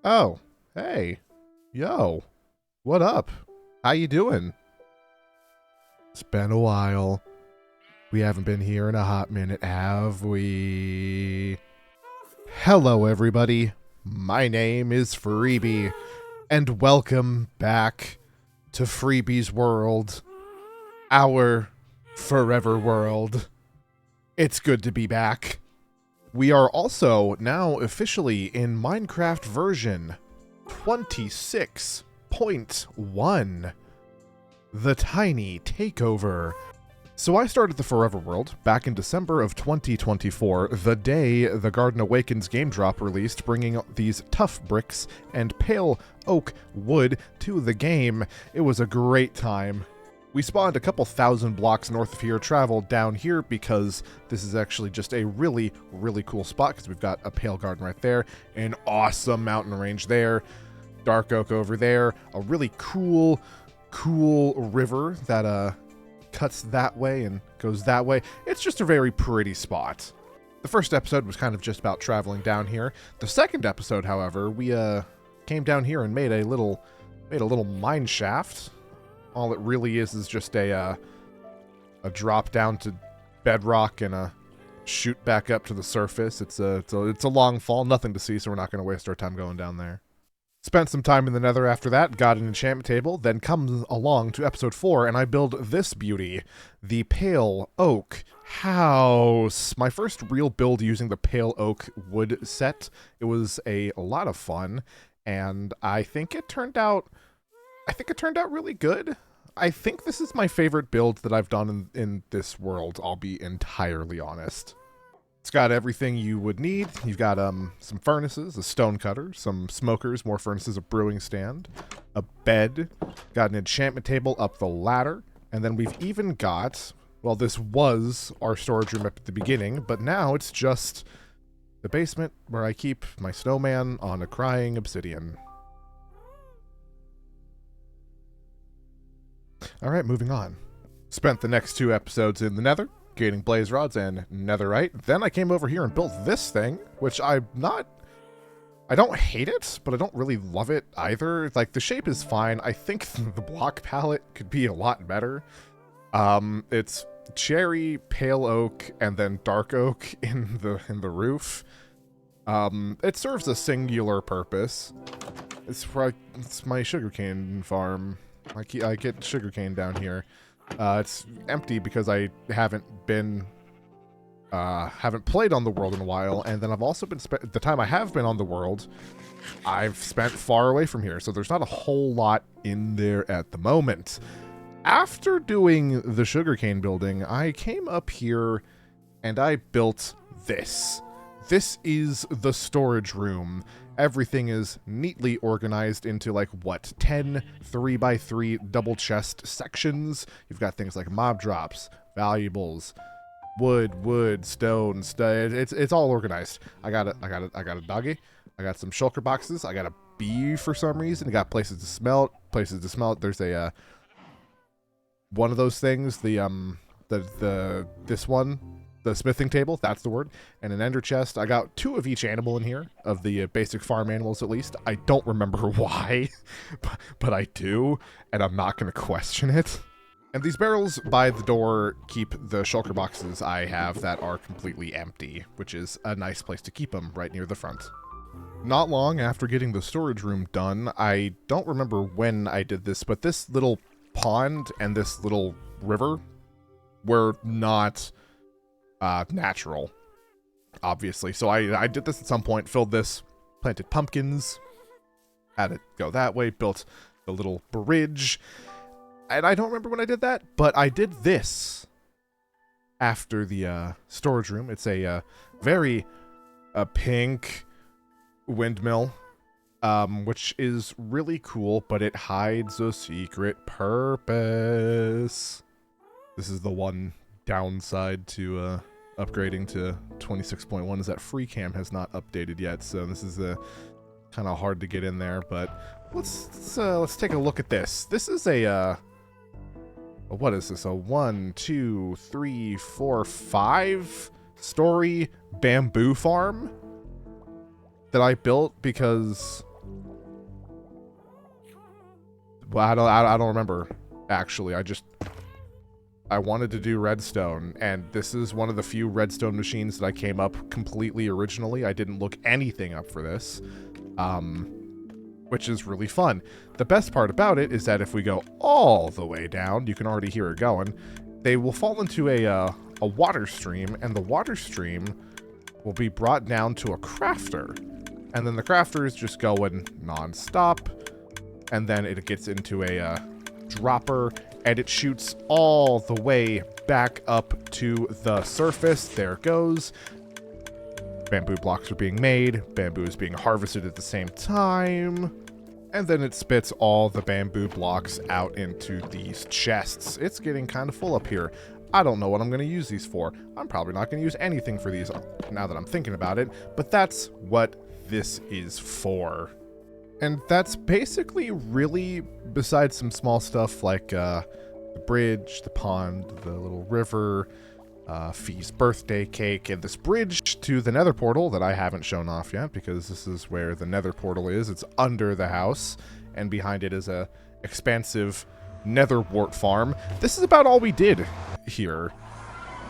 Oh, hey. Yo. What up? How you doing? It's been a while. We haven't been here in a hot minute, have we? Hello, everybody. My name is Freebiy, and welcome back to Freebiy's World, our forever world. It's good to be back. We are also now officially in Minecraft version 26.1, the Tiny Takeover. So I started the Forever World back in December of 2024, the day the Garden Awakens game drop released, bringing these tough bricks and pale oak wood to the game. It was a great time. We spawned a couple thousand blocks north of here, traveled down here because this is actually just a really, really cool spot because we've got a pale garden right there, an awesome mountain range there, dark oak over there, a really cool river that cuts that way and goes that way. It's just a very pretty spot. The first episode was kind of just about traveling down here. The second episode, however, we came down here and made a little mine shaft. All it really is just a drop down to bedrock and a shoot back up to the surface. It's a long fall, nothing to see, so we're not going to waste our time going down there. Spent some time in the nether after that, got an enchantment table, then comes along to episode 4, and I build this beauty, the Pale Oak House. My first real build using the Pale Oak wood set. It was a lot of fun, and I think it turned out really good. I think this is my favorite build that I've done in this world, I'll be entirely honest. It's got everything you would need. You've got some furnaces, a stone cutter, some smokers, more furnaces, a brewing stand, a bed, got an enchantment table up the ladder, and then we've even got, well, this was our storage room at the beginning, but now it's just the basement where I keep my snowman on a crying obsidian. Alright, moving on. Spent the next 2 episodes in the nether, gaining blaze rods and netherite. Then I came over here and built this thing, which I don't hate it, but I don't really love it either. Like, the shape is fine. I think the block palette could be a lot better. It's cherry, pale oak, and then dark oak in the roof. It serves a singular purpose. It's my sugarcane farm. I get sugarcane down here. It's empty because I haven't played on the world in a while, and then I've also been the time I have been on the world, I've spent far away from here, so there's not a whole lot in there at the moment. After doing the sugarcane building, I came up here and I built this. This is the storage room. Everything is neatly organized into, like, what, 10 3x3 double chest sections. You've got things like mob drops, valuables, wood, stone. It's all organized. I got a doggy. I got some shulker boxes. I got a bee for some reason. I got places to smelt. There's a one of those things. This one. The smithing table, that's the word, and an ender chest. I got 2 of each animal in here, of the basic farm animals at least. I don't remember why, but I do, and I'm not going to question it. And these barrels by the door keep the shulker boxes I have that are completely empty, which is a nice place to keep them, right near the front. Not long after getting the storage room done, I don't remember when I did this, but this little pond and this little river were not natural, obviously. So I did this at some point, filled this, planted pumpkins, had it go that way, built the little bridge, and I don't remember when I did that, but I did this after the storage room. It's a very pink windmill, which is really cool, but it hides a secret purpose. This is the one downside to upgrading to 26.1 is that FreeCam has not updated yet, so this is kind of hard to get in there. But let's take a look at this. This is a what is this? A 1, 2, 3, 4, 5 story bamboo farm that I built because Well, I don't remember, actually. I wanted to do redstone, and this is one of the few redstone machines that I came up completely originally. I didn't look anything up for this, which is really fun. The best part about it is that if we go all the way down, you can already hear it going, they will fall into a water stream, and the water stream will be brought down to a crafter. And then the crafter is just going non-stop, and then it gets into a dropper, and it shoots all the way back up to the surface. There it goes. Bamboo blocks are being made. Bamboo is being harvested at the same time. And then it spits all the bamboo blocks out into these chests. It's getting kind of full up here. I don't know what I'm going to use these for. I'm probably not going to use anything for these now that I'm thinking about it, but that's what this is for. And that's basically really, besides some small stuff like the bridge, the pond, the little river, Fee's birthday cake, and this bridge to the nether portal that I haven't shown off yet because this is where the nether portal is. It's under the house, and behind it is a expansive nether wart farm. This is about all we did here.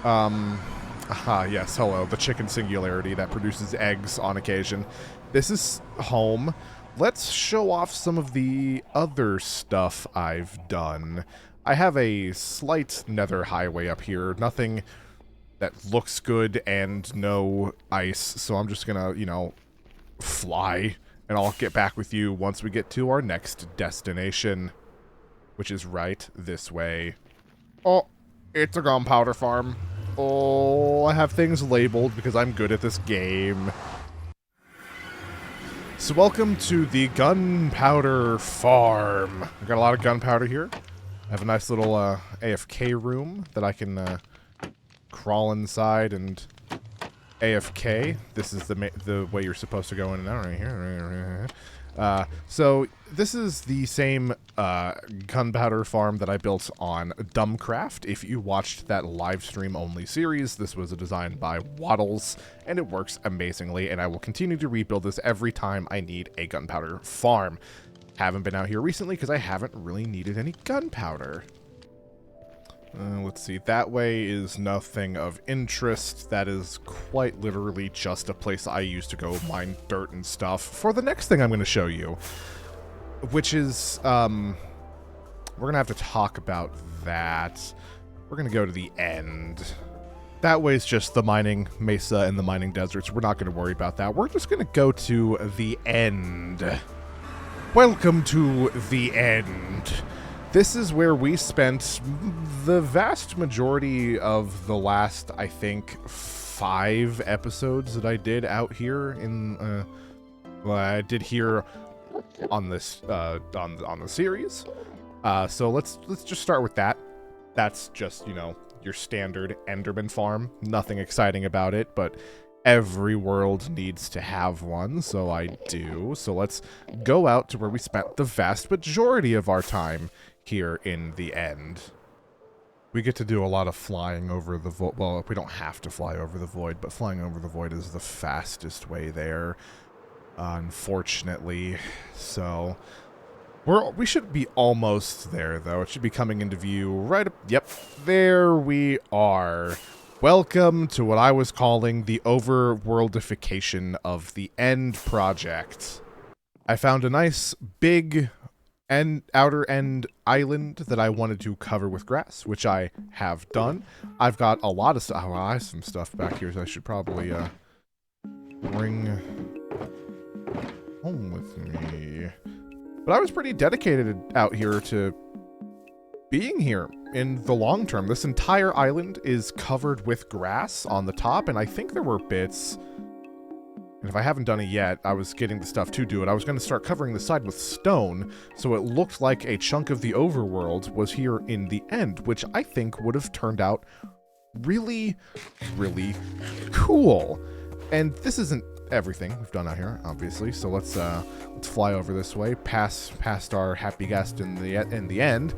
Yes, hello, the chicken singularity that produces eggs on occasion. This is home. Let's show off some of the other stuff I've done. I have a slight nether highway up here, nothing that looks good and no ice, so I'm just gonna, you know, fly, and I'll get back with you once we get to our next destination, which is right this way. Oh, it's a gunpowder farm. Oh, I have things labeled because I'm good at this game. So welcome to the gunpowder farm. I've got a lot of gunpowder here. I have a nice little AFK room that I can crawl inside and AFK. This is the way you're supposed to go in and out right here. So this is the same gunpowder farm that I built on Dumbcraft. If you watched that live stream only series, this was a design by Waddles, and it works amazingly, and I will continue to rebuild this every time I need a gunpowder farm. Haven't been out here recently because I haven't really needed any gunpowder. Let's see, that way is nothing of interest. That is quite literally just a place I used to go mine dirt and stuff for the next thing I'm going to show you, which is, we're going to have to talk about that. We're going to go to the end. That way is just the mining mesa and the mining deserts. We're not going to worry about that. We're just going to go to the end. Welcome to the end. This is where we spent the vast majority of the last, I think, 5 episodes that I did out here in, well, I did here on this, on the series. So let's just start with that. That's just, you know, your standard Enderman farm. Nothing exciting about it, but every world needs to have one, so I do. So let's go out to where we spent the vast majority of our time here in the end. We get to do a lot of flying over the void. Well, we don't have to fly over the void, but flying over the void is the fastest way there, unfortunately. So we should be almost there, though. It should be coming into view right up. Yep, there we are. Welcome to what I was calling the overworldification of the End project. I found a nice big outer end island that I wanted to cover with grass, which I have done. I've got a lot of stuff. Oh, I have some stuff back here, so I should probably bring home with me. But I was pretty dedicated out here to being here in the long term. This entire island is covered with grass on the top, and I think there were bits. And if I haven't done it yet, I was getting the stuff to do it. I was going to start covering the side with stone, so it looked like a chunk of the overworld was here in the end, which I think would have turned out really, really cool. And this isn't everything we've done out here, obviously. So let's fly over this way, past our happy guest in the end,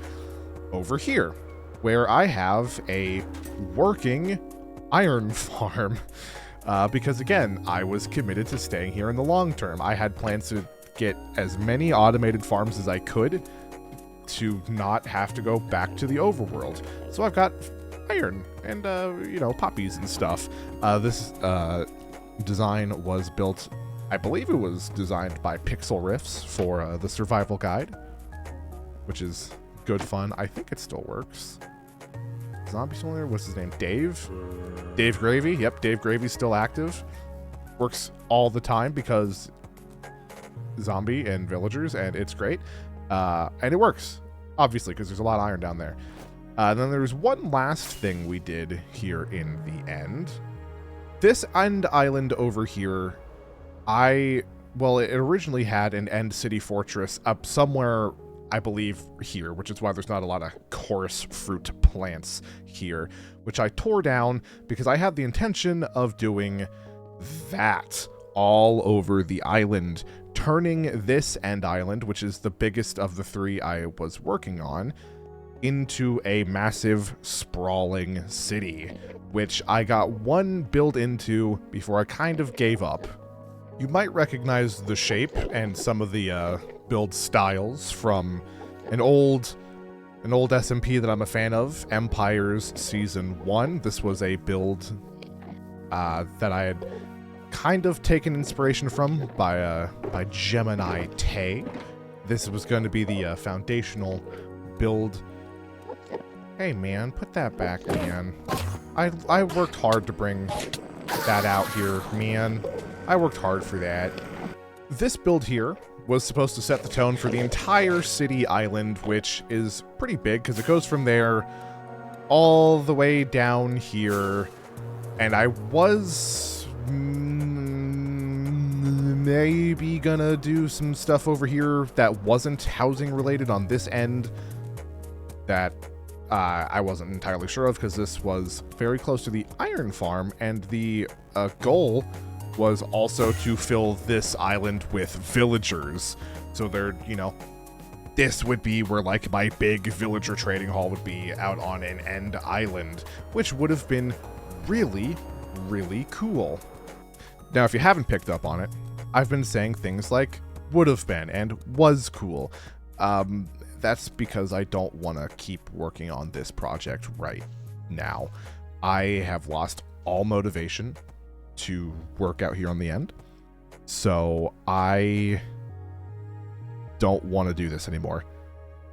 over here, where I have a working iron farm. Because again, I was committed to staying here in the long term. I had plans to get as many automated farms as I could to not have to go back to the overworld. So I've got iron and, poppies and stuff. This design was built, I believe it was designed by Pixel Riffs for the survival guide, which is good fun. I think it still works. Zombie still in there? What's his name? Dave? Dave Gravy? Yep, Dave Gravy's still active. Works all the time because zombie and villagers, and it's great. And it works, obviously, because there's a lot of iron down there. Then there's one last thing we did here in the end. This end island over here, it originally had an end city fortress up somewhere, I believe, here, which is why there's not a lot of chorus fruit plants here, which I tore down because I had the intention of doing that all over the island, turning this end island, which is the biggest of the three I was working on, into a massive sprawling city, which I got one build into before I kind of gave up. You might recognize the shape and some of the build styles from an old SMP that I'm a fan of, Empires Season 1. This was a build that I had kind of taken inspiration from by Gemini Tay. This was going to be the foundational build. Hey man, put that back, man. I worked hard to bring that out here, man. I worked hard for that. This build here was supposed to set the tone for the entire city island, which is pretty big because it goes from there all the way down here. And I was maybe gonna do some stuff over here that wasn't housing related on this end that I wasn't entirely sure of, because this was very close to the iron farm, and the goal was also to fill this island with villagers. So they're, this would be where like my big villager trading hall would be, out on an end island, which would have been really, really cool. Now, if you haven't picked up on it, I've been saying things like would have been and was cool. That's because I don't want to keep working on this project right now. I have lost all motivation to work out here on the end, so I don't want to do this anymore.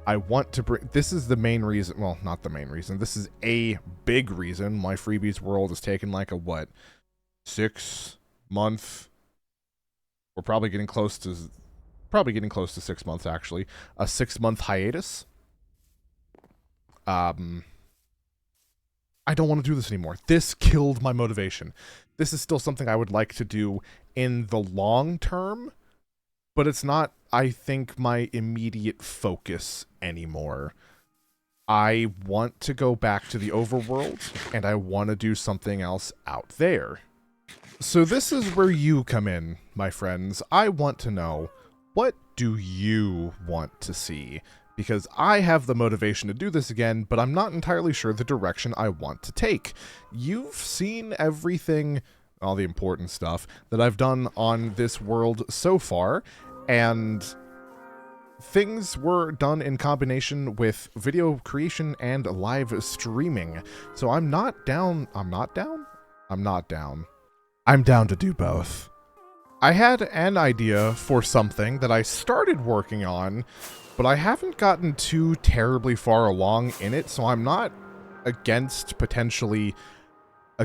I want to bring, this is the main reason, well, not the main reason, this is a big reason my Freebies world has taken like a 6 month, we're probably getting close to 6 months, actually. A 6-month hiatus. I don't want to do this anymore. This killed my motivation. This is still something I would like to do in the long term, but it's not, I think, my immediate focus anymore. I want to go back to the overworld, and I want to do something else out there. So this is where you come in, my friends. I want to know, what do you want to see? Because I have the motivation to do this again, but I'm not entirely sure the direction I want to take. You've seen everything, all the important stuff, that I've done on this world so far, and things were done in combination with video creation and live streaming. So I'm down to do both. I had an idea for something that I started working on, but I haven't gotten too terribly far along in it, so I'm not against potentially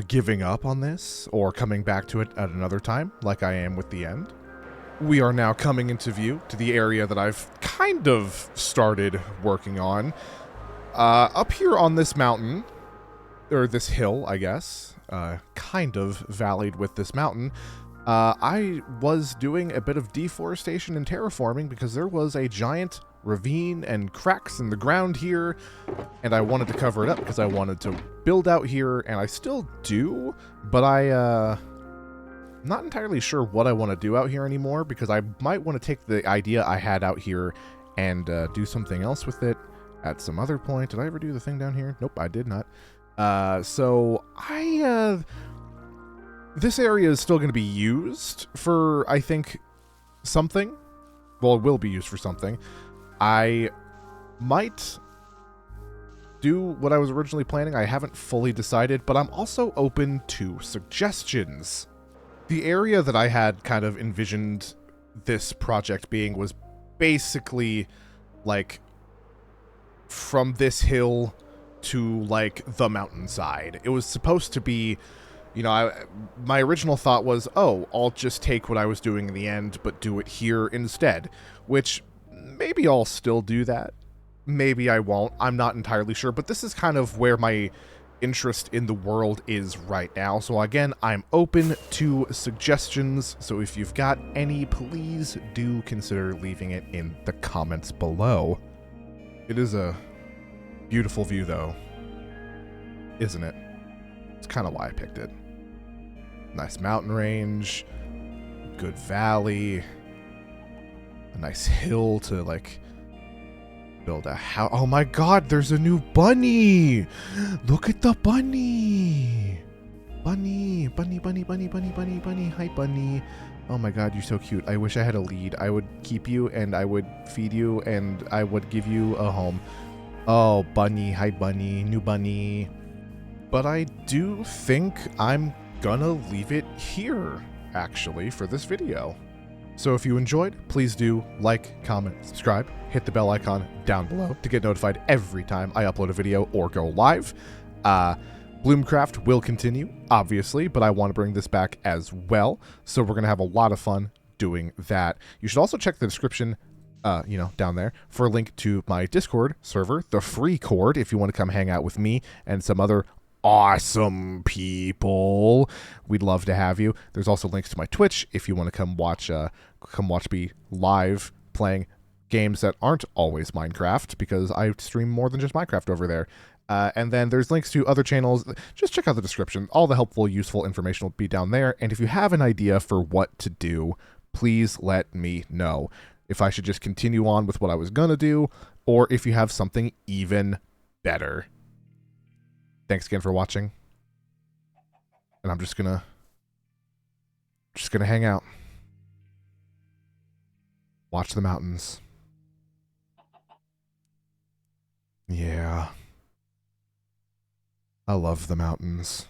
giving up on this or coming back to it at another time, like I am with the end. We are now coming into view to the area that I've kind of started working on. Up here on this mountain, or this hill, I guess, kind of valleyed with this mountain, I was doing a bit of deforestation and terraforming because there was a giant ravine and cracks in the ground here, and I wanted to cover it up because I wanted to build out here, and I still do, but I'm not entirely sure what I want to do out here anymore, because I might want to take the idea I had out here and do something else with it at some other point. Did I ever do the thing down here? Nope, I did not. This area is still going to be used for, I think, something. Well, it will be used for something. I might do what I was originally planning. I haven't fully decided, but I'm also open to suggestions. The area that I had kind of envisioned this project being was basically like from this hill to like the mountainside. It was supposed to be, you know, my original thought was, oh, I'll just take what I was doing in the end, but do it here instead, which maybe I'll still do that. Maybe I won't. I'm not entirely sure, but this is kind of where my interest in the world is right now. So again, I'm open to suggestions. So if you've got any, please do consider leaving it in the comments below. It is a beautiful view though, isn't it? It's kind of why I picked it. Nice mountain range, good valley, a nice hill to like build a house. Oh my god, there's a new bunny! Look at the bunny! Bunny, bunny, bunny, bunny, bunny, bunny, bunny. Hi, bunny. Oh my god, you're so cute. I wish I had a lead. I would keep you and I would feed you and I would give you a home. Oh, bunny. Hi, bunny. New bunny. But I do think I'm gonna leave it here, actually, for this video. So if you enjoyed, please do like, comment, subscribe, hit the bell icon down below to get notified every time I upload a video or go live. Bloomcraft will continue, obviously, but I want to bring this back as well. So we're going to have a lot of fun doing that. You should also check the description, down there for a link to my Discord server, the free Cord, if you want to come hang out with me and some other awesome people. We'd love to have you. There's also links to my Twitch if you want to come watch me live playing games that aren't always Minecraft, because I stream more than just Minecraft over there. And then there's links to other channels. Just check out the description. All the helpful, useful information will be down there. And if you have an idea for what to do, please let me know. If I should just continue on with what I was gonna do, or if you have something even better. Thanks again for watching. And I'm just gonna hang out. Watch the mountains. Yeah. I love the mountains.